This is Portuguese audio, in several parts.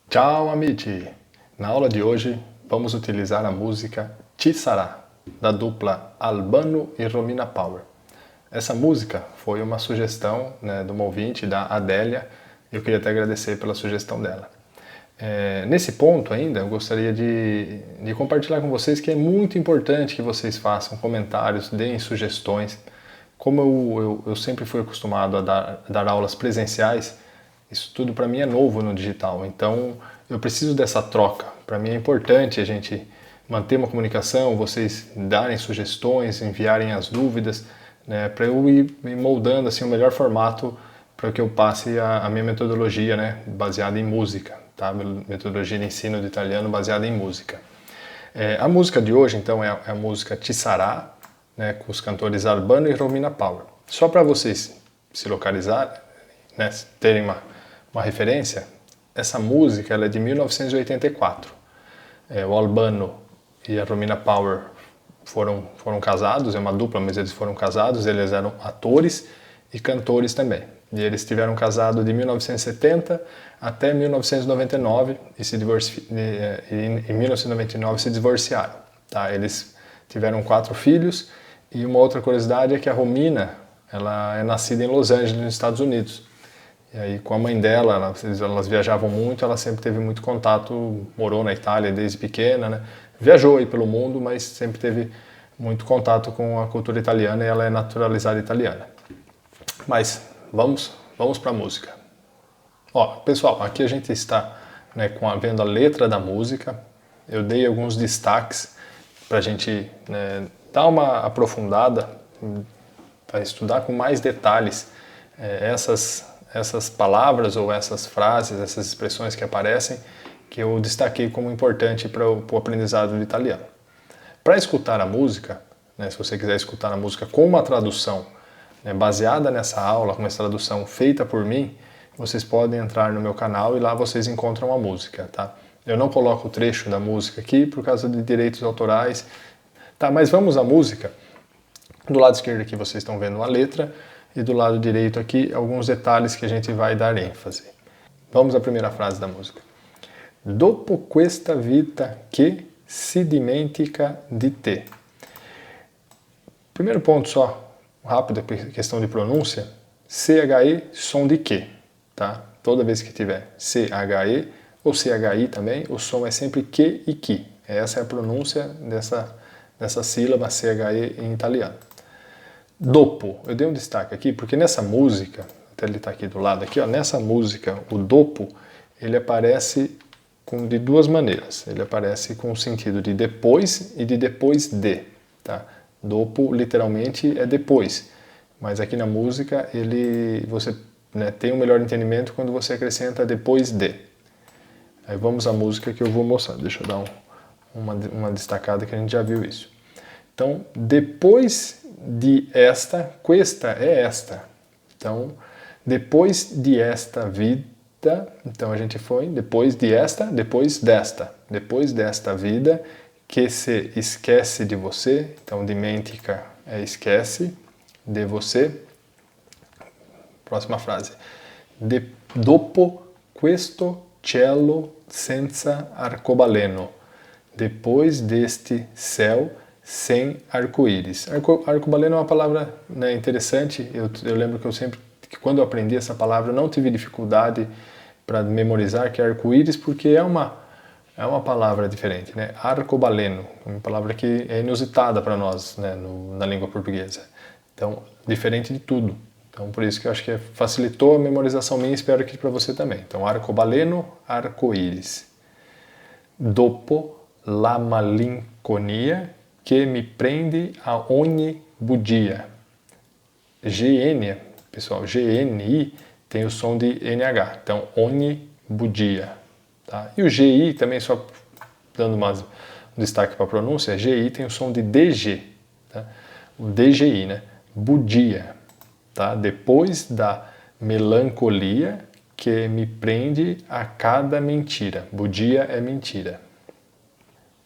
Ciao amici! Na aula de hoje vamos utilizar a música Ci sarà, da dupla Albano e Romina Power. Essa música foi uma sugestão, de uma ouvinte, da Adélia, e eu queria até agradecer pela sugestão dela. Nesse ponto ainda, eu gostaria de compartilhar com vocês que é muito importante que vocês façam comentários, deem sugestões. Como eu sempre fui acostumado a dar aulas presenciais, isso tudo para mim é novo no digital, então eu preciso dessa troca. Para mim é importante a gente manter uma comunicação, vocês darem sugestões, enviarem as dúvidas, para eu ir me moldando assim, o melhor formato para que eu passe a minha metodologia, baseada em música, tá? Metodologia de ensino de italiano baseada em música. A música de hoje, então, é a música Ci sarà, com os cantores Albano e Romina Power. Só para vocês se localizarem, terem uma referência, essa música ela é de 1984. O Albano e a Romina Power foram casados, é uma dupla, mas eles foram casados, eles eram atores e cantores também. E eles estiveram casados de 1970 até 1999 e em 1999 se divorciaram. Tá? Eles tiveram 4 filhos e uma outra curiosidade é que a Romina ela é nascida em Los Angeles, nos Estados Unidos. E aí com a mãe dela, elas viajavam muito, ela sempre teve muito contato, morou na Itália desde pequena, Viajou aí pelo mundo, mas sempre teve muito contato com a cultura italiana e ela é naturalizada italiana. Mas vamos para a música. Pessoal, aqui a gente está vendo a letra da música. Eu dei alguns destaques para a gente dar uma aprofundada, para estudar com mais detalhes essas palavras ou essas frases, essas expressões que aparecem, que eu destaquei como importante para o aprendizado do italiano. Para escutar a música, se você quiser escutar a música com uma tradução baseada nessa aula, com uma tradução feita por mim, vocês podem entrar no meu canal e lá vocês encontram a música, tá? Eu não coloco o trecho da música aqui por causa de direitos autorais, tá? Mas vamos à música. Do lado esquerdo aqui vocês estão vendo a letra e do lado direito aqui alguns detalhes que a gente vai dar ênfase. Vamos à primeira frase da música. Dopo questa vita che si dimentica di te. Primeiro ponto só, rápido, questão de pronúncia. CHE, som de que, tá? Toda vez que tiver CHE ou CHI também, o som é sempre que e que. Essa é a pronúncia dessa sílaba CHE em italiano. Dopo, eu dei um destaque aqui porque nessa música, até ele está aqui do lado, aqui, nessa música, o dopo, ele aparece de duas maneiras. Ele aparece com o sentido de depois e de depois de. Tá? Dopo, literalmente, é depois. Mas aqui na música, você tem um melhor entendimento quando você acrescenta depois de. Aí vamos à música que eu vou mostrar. Deixa eu dar uma destacada que a gente já viu isso. Então, depois de esta, questa é esta. Então, depois de esta vida, então a gente foi depois de esta, depois desta vida que se esquece de você, então dimentica é esquece de você. Próxima frase. Dopo questo cielo senza arcobaleno, depois deste céu sem arco-íris. Arcobaleno é uma palavra interessante, eu lembro que quando eu aprendi essa palavra eu não tive dificuldade para memorizar que é arco-íris, porque é uma palavra diferente, Arcobaleno, uma palavra que é inusitada para nós, na língua portuguesa. Então, diferente de tudo. Então, por isso que eu acho que facilitou a memorização minha e espero que para você também. Então, arcobaleno, arco-íris. Dopo la malinconia que me prende a ogni bugia. GN, pessoal, GNI tem o som de NH, então ogni bugia. Tá? E o GI também, só dando um destaque para a pronúncia, GI tem o som de DG, tá? O DGI, bugia. Tá? Depois da melancolia que me prende a cada mentira. Bugia é mentira.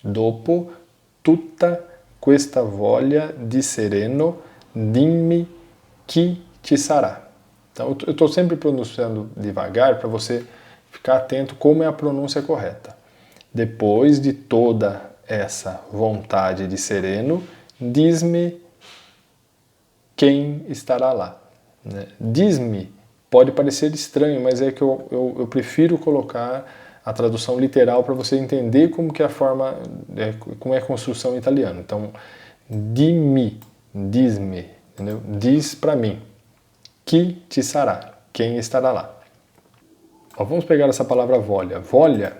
Dopo tutta questa voglia di sereno, dimmi chi ci sarà. Então eu estou sempre pronunciando devagar para você ficar atento como é a pronúncia correta. Depois de toda essa vontade de sereno, diz-me quem estará lá. Diz-me pode parecer estranho, mas é que eu prefiro colocar a tradução literal para você entender como que é a forma, como é a construção em italiano. Então, dimmi, diz-me, entendeu? Diz para mim, chi ci sarà, quem estará lá. Ó, vamos pegar essa palavra voglia. Voglia,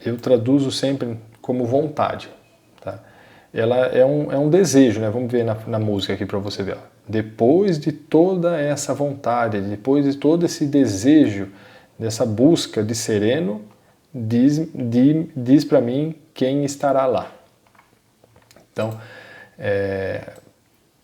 eu traduzo sempre como vontade, tá? Ela é um desejo, né? Vamos ver na música aqui para você ver. Ó. Depois de toda essa vontade, depois de todo esse desejo, dessa busca de sereno, diz para mim quem estará lá. Então,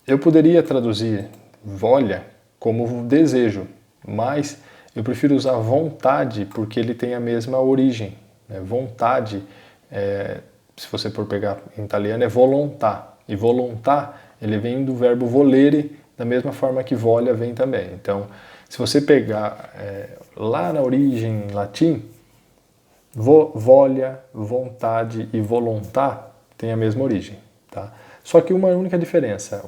eu poderia traduzir voglia como desejo, mas eu prefiro usar vontade porque ele tem a mesma origem. Né? Vontade, se você for pegar em italiano, é volontà. E volontà, ele vem do verbo volere, da mesma forma que voglia vem também. Então, se você pegar lá na origem em latim, voglia, vontade e volontà tem a mesma origem. Tá? Só que uma única diferença,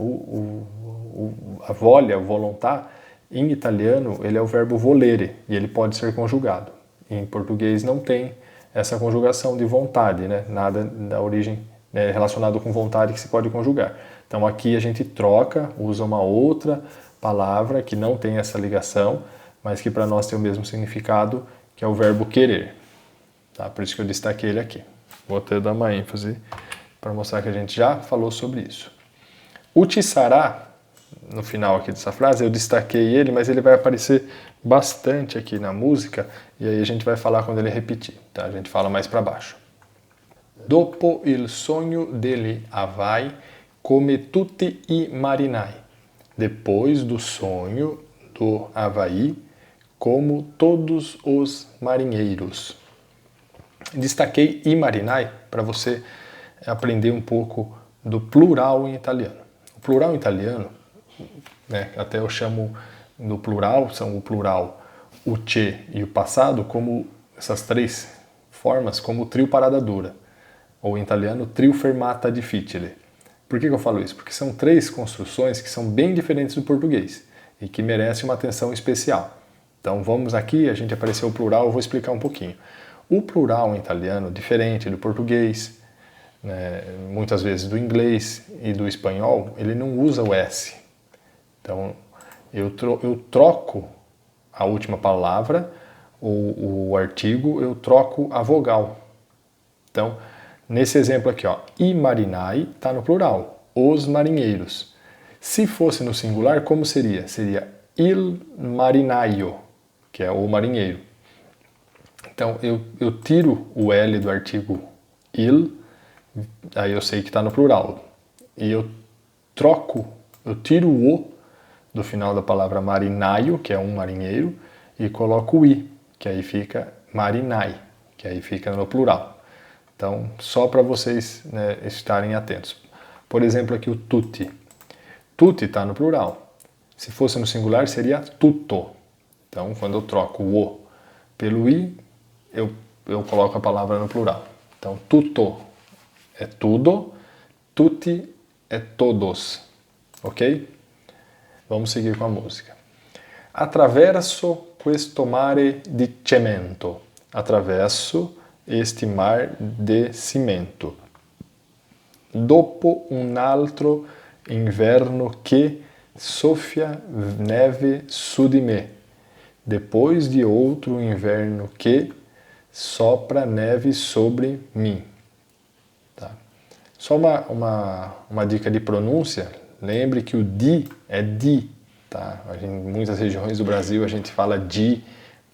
a voglia, o volontà, em italiano, ele é o verbo volere e ele pode ser conjugado. Em português não tem essa conjugação de vontade, né? Nada da origem relacionado com vontade que se pode conjugar. Então aqui a gente troca, usa uma outra palavra que não tem essa ligação, mas que para nós tem o mesmo significado, que é o verbo querer. Tá? Por isso que eu destaquei ele aqui. Vou até dar uma ênfase para mostrar que a gente já falou sobre isso. O ci sarà, no final aqui dessa frase, eu destaquei ele, mas ele vai aparecer bastante aqui na música, e aí a gente vai falar quando ele repetir, tá? A gente fala mais para baixo. Dopo il sogno degli Havai, come tutti i marinai. Depois do sonho do Havaí, como todos os marinheiros. Destaquei i marinai para você aprender um pouco do plural em italiano. O plural em italiano, né, até eu chamo no plural, são o plural, o che e o passado, como essas três formas, como o trio parada dura, ou em italiano, trio fermata difficile. Por que eu falo isso? Porque são três construções que são bem diferentes do português e que merecem uma atenção especial. Então vamos aqui, a gente apareceu o plural, eu vou explicar um pouquinho. O plural em italiano, diferente do português, né, muitas vezes do inglês e do espanhol, ele não usa o S. Então eu troco a última palavra, o artigo, eu troco a vogal. Então, nesse exemplo aqui, ó, i marinai está no plural, os marinheiros. Se fosse no singular, como seria? Seria il marinaio, que é o marinheiro. Então, eu tiro o L do artigo il, aí eu sei que está no plural. E eu tiro o O do final da palavra marinaio, que é um marinheiro, e coloco o I, que aí fica marinai, que aí fica no plural. Então, só para vocês, né, estarem atentos. Por exemplo, aqui o tutti. Tutti está no plural. Se fosse no singular, seria tutto. Então, quando eu troco o O pelo I, eu coloco a palavra no plural. Então, tutto é tudo, tutti é todos. Ok? Vamos seguir com a música. Attraverso questo mare di cemento. Attraverso este mar de cimento. Dopo un altro inverno che soffia neve su di me. Depois de outro inverno que sopra neve sobre mim. Tá? Só uma dica de pronúncia. Lembre que o di é di. Tá? Em muitas regiões do Brasil a gente fala di,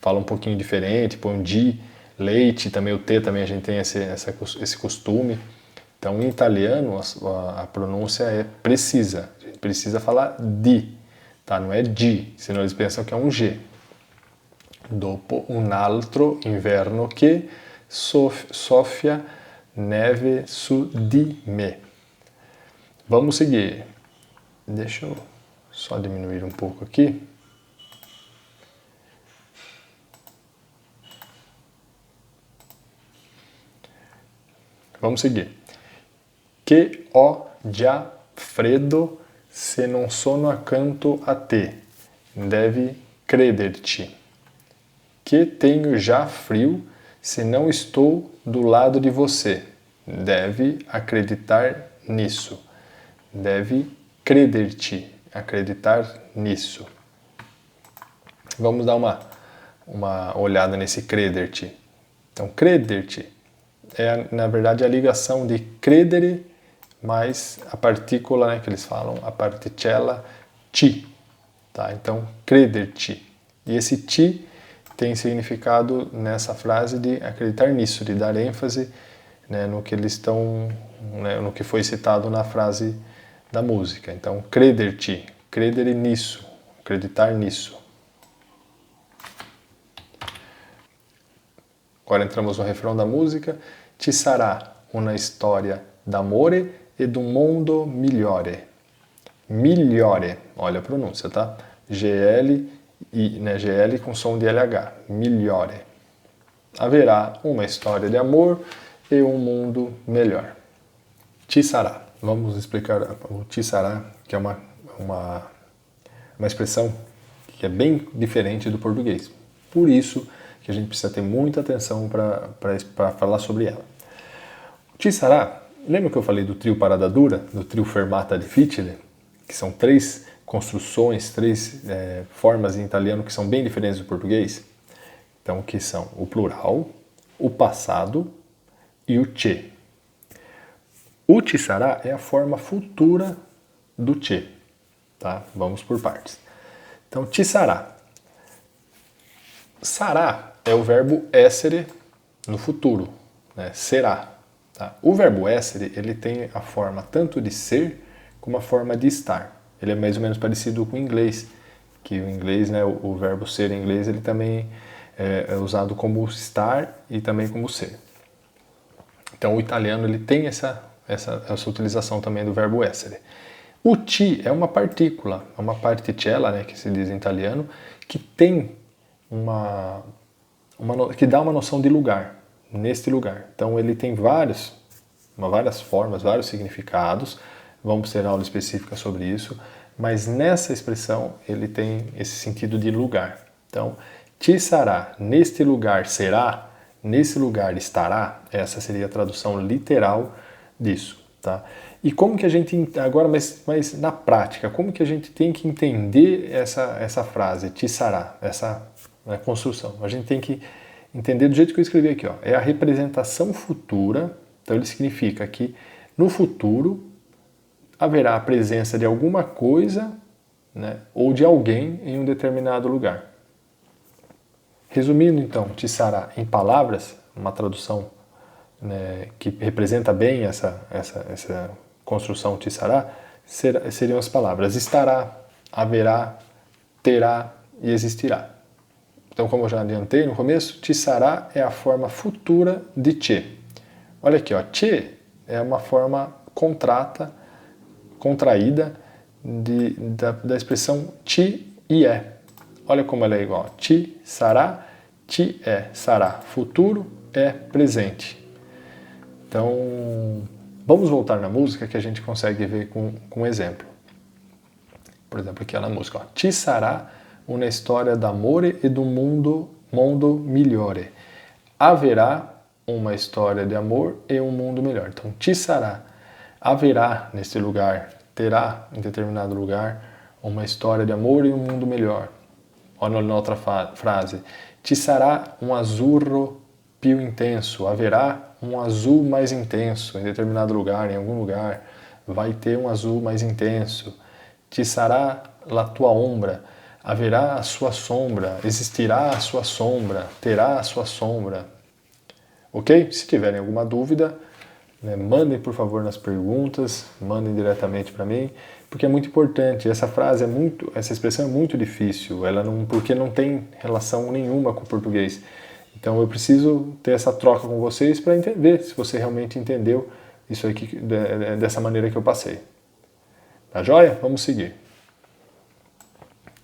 fala um pouquinho diferente, põe di, leite, também o T também a gente tem esse costume. Então, em italiano, a pronúncia é precisa. A gente precisa falar di, tá? Não é di, senão eles pensam que é um G. Dopo un altro inverno che soffia neve su di me. Vamos seguir. Deixa eu Só diminuir um pouco aqui. Vamos seguir. Que ho già freddo se non sono accanto a te. Deve crederti. Que tenho já frio se não estou do lado de você. Deve acreditar nisso. Deve crederti. Acreditar nisso. Vamos dar uma olhada nesse crederti. Então, crederti é, na verdade, a ligação de credere mais a partícula, né, que eles falam, a particella ti. Tá? Então, crederti. E esse ti tem significado nessa frase de acreditar nisso, de dar ênfase, né, no que eles estão, né, no que foi citado na frase da música. Então, crederti, credere nisso, acreditar nisso. Agora entramos no refrão da música. Ci sarà una storia d'amore ed un mondo migliore. Migliore, olha a pronúncia, tá? GL, né, GL com som de LH. Migliore. Haverá uma história de amor e um mundo melhor. Ci sarà. Vamos explicar o ci sarà, que é uma expressão que é bem diferente do português. Por isso que a gente precisa ter muita atenção para falar sobre ela. Ci sarà, lembra que eu falei do trio parada dura, do trio fermata difficile, que são 3 construções, 3 formas em italiano que são bem diferentes do português? Então, que são o plural, o passado e o ce. O ci sarà é a forma futura do ce. Tá? Vamos por partes. Então, ci sarà. Sarà é o verbo essere no futuro, né? Será. Tá? O verbo essere, ele tem a forma tanto de ser como a forma de estar. Ele é mais ou menos parecido com o inglês, que o inglês, né, o verbo ser em inglês, ele também é usado como estar e também como ser. Então o italiano ele tem essa utilização também do verbo essere. O ti é uma partícula, é uma particella, né, que se diz em italiano, que tem que dá uma noção de lugar, neste lugar. Então ele tem várias formas, vários significados, vamos ter aula específica sobre isso, mas nessa expressão ele tem esse sentido de lugar. Então, ci sarà, neste lugar será, nesse lugar estará, essa seria a tradução literal disso. Tá? E como que a gente, agora, mas na prática, como que a gente tem que entender essa frase, ci sarà, essa construção? A gente tem que entender do jeito que eu escrevi aqui, ó. É a representação futura, então ele significa que no futuro haverá a presença de alguma coisa, né, ou de alguém em um determinado lugar. Resumindo então, ci sarà em palavras, uma tradução, né, que representa bem essa construção ci sarà, seriam as palavras estará, haverá, terá e existirá. Então, como eu já adiantei no começo, ci sarà é a forma futura de ce. Olha aqui, ó, ce é uma forma contraída da expressão ti e é. Olha como ela é igual. Ci sarà, ti é, sarà, futuro é presente. Então, vamos voltar na música que a gente consegue ver com um exemplo. Por exemplo, aqui na música, ó. Ci sarà una storia d'amore e do mundo migliore. Haverá uma história de amor e um mundo melhor. Então, ci sarà, haverá nesse lugar, terá em determinado lugar uma história de amor e um mundo melhor. Olha na outra frase. Ci sarà um azzurro più intenso. Haverá um azul mais intenso em determinado lugar, em algum lugar. Vai ter um azul mais intenso. Ci sarà la tua ombra. Haverá a sua sombra. Existirá a sua sombra. Terá a sua sombra. Ok? Se tiverem alguma dúvida, né, mandem por favor nas perguntas, mandem diretamente para mim, porque é muito importante. Essa frase essa expressão é muito difícil, porque não tem relação nenhuma com o português. Então eu preciso ter essa troca com vocês para ver se você realmente entendeu isso aqui dessa maneira que eu passei. Tá joia? Vamos seguir.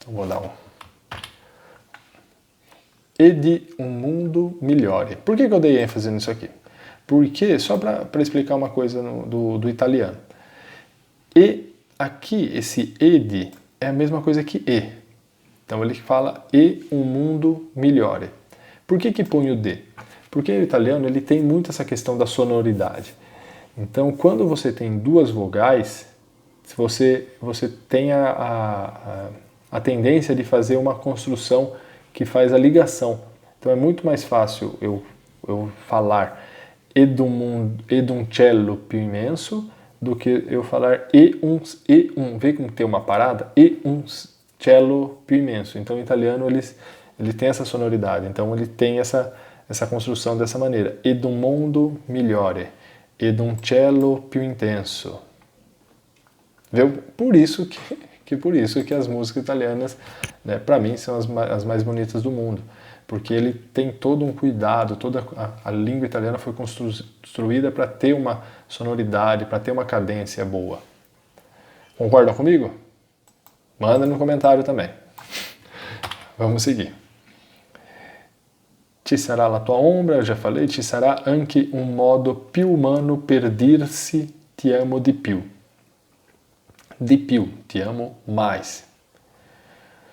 Então vou dar um. E di un mundo migliore. Por que eu dei ênfase nisso aqui? Porque, só para explicar uma coisa do italiano. E aqui, esse ed é a mesma coisa que e. Então ele fala e um mundo migliore. Por que põe o D? Porque o italiano ele tem muito essa questão da sonoridade. Então quando você tem duas vogais, você tem a tendência de fazer uma construção que faz a ligação. Então é muito mais fácil eu falar ed un cielo più immenso do que eu falar e um, vê como tem uma parada, e un cielo più immenso. Então o italiano ele tem essa sonoridade, então ele tem essa construção dessa maneira. Ed un mondo migliore, ed un cielo più intenso. Viu? Por isso que as músicas italianas, né, para mim, são as mais bonitas do mundo. Porque ele tem todo um cuidado, toda a língua italiana foi construída para ter uma sonoridade, para ter uma cadência boa. Concordam comigo? Manda no comentário também. Vamos seguir. Ci sarà la tua ombra, eu já falei, ci sarà anche un modo più umano per dirsi ti amo di più. Di più, ti amo mais.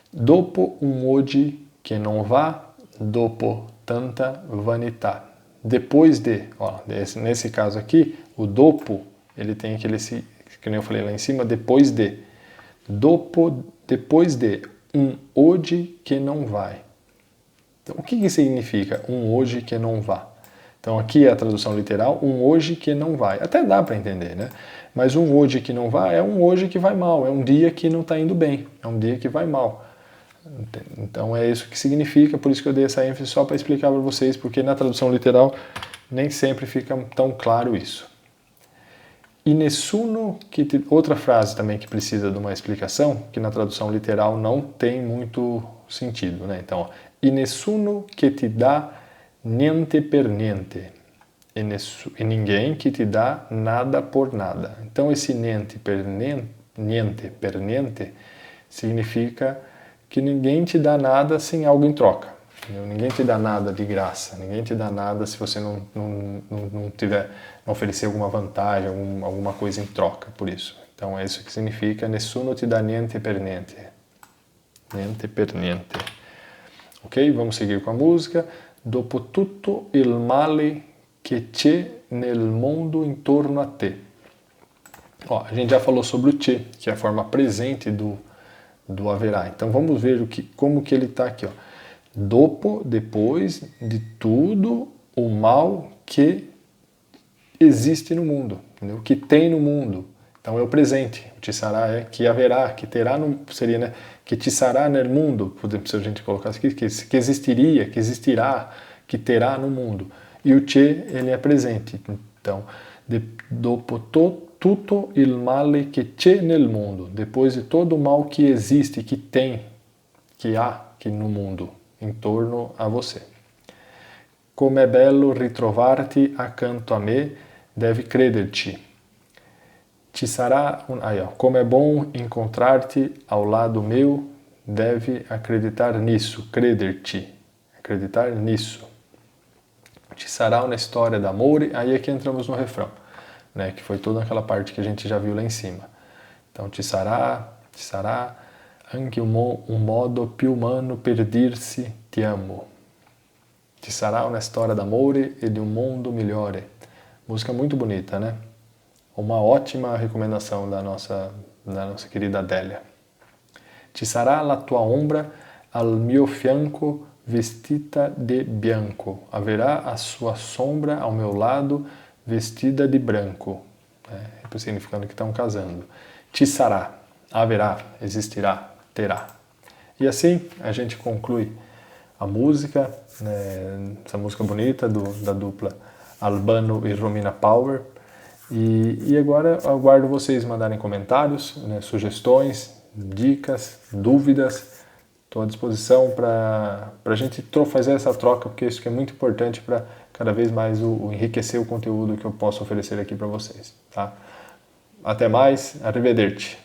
Dopo un oggi che non va, dopo tanta vanità. Depois de, ó, nesse caso aqui, o dopo, ele tem aquele, que nem eu falei lá em cima, depois de. Dopo, depois de, um hoje que não vai. Então, o que significa um hoje que não vá? Então, aqui é a tradução literal, um hoje que não vai. Até dá para entender, né? Mas um hoje que não vai é um hoje que vai mal, é um dia que não está indo bem, é um dia que vai mal. Então é isso que significa, por isso que eu dei essa ênfase só para explicar para vocês, porque na tradução literal nem sempre fica tão claro isso. E nessuno que outra frase também que precisa de uma explicação, que na tradução literal não tem muito sentido, né? Então, ó, e nessuno que te dá niente per niente. E ninguém que te dá nada por nada. Então esse niente per niente significa que ninguém te dá nada sem algo em troca. Ninguém te dá nada de graça. Ninguém te dá nada se você não oferecer alguma vantagem, alguma coisa em troca por isso. Então é isso que significa nessuno ti dà niente per niente. Niente per niente. Ok? Vamos seguir com a música. Dopo tutto il male che c'è nel mondo intorno a te. Ó, a gente já falou sobre o c'è, que é a forma presente do haverá. Então vamos ver como que ele está aqui. Ó. Dopo, depois de tudo o mal que existe no mundo, entendeu? Que tem no mundo. Então é o presente. O ci sarà é que haverá, que terá, seria, né? Que ci sarà nel mundo, se a gente colocar aqui, que existiria, que existirá, que terá no mundo. E o c'è, ele é presente. Então, dopo tutto il male che c'è nel mondo, depois de todo o mal que existe, que tem, que há aqui no mundo, em torno a você. Come è bello ritrovarti accanto a me, deve crederci. Ci sarà como é bom encontrar-te ao lado meu, deve acreditar nisso, crederci, acreditar nisso. Ci sarà una storia d'amore, aí é que entramos no refrão, né, que foi toda aquela parte que a gente já viu lá em cima. Então, ci sarà anche un modo più umano per dirsi ti amo. Ci sarà una storia d'amore e di un mondo migliore. Música muito bonita, né? Uma ótima recomendação da nossa querida Adélia. Ci sarà la tua ombra al mio fianco vestita de bianco. Haverá a sua sombra ao meu lado vestida de branco. Significando que estão casando. Ci sarà, haverá, existirá, terá. E assim a gente conclui a música, né, essa música bonita da dupla Albano e Romina Power. E agora eu aguardo vocês mandarem comentários, né, sugestões, dicas, dúvidas. Estou à disposição para a gente fazer essa troca, porque isso que é muito importante para cada vez mais enriquecer o conteúdo que eu posso oferecer aqui para vocês. Tá? Até mais, arrivederci!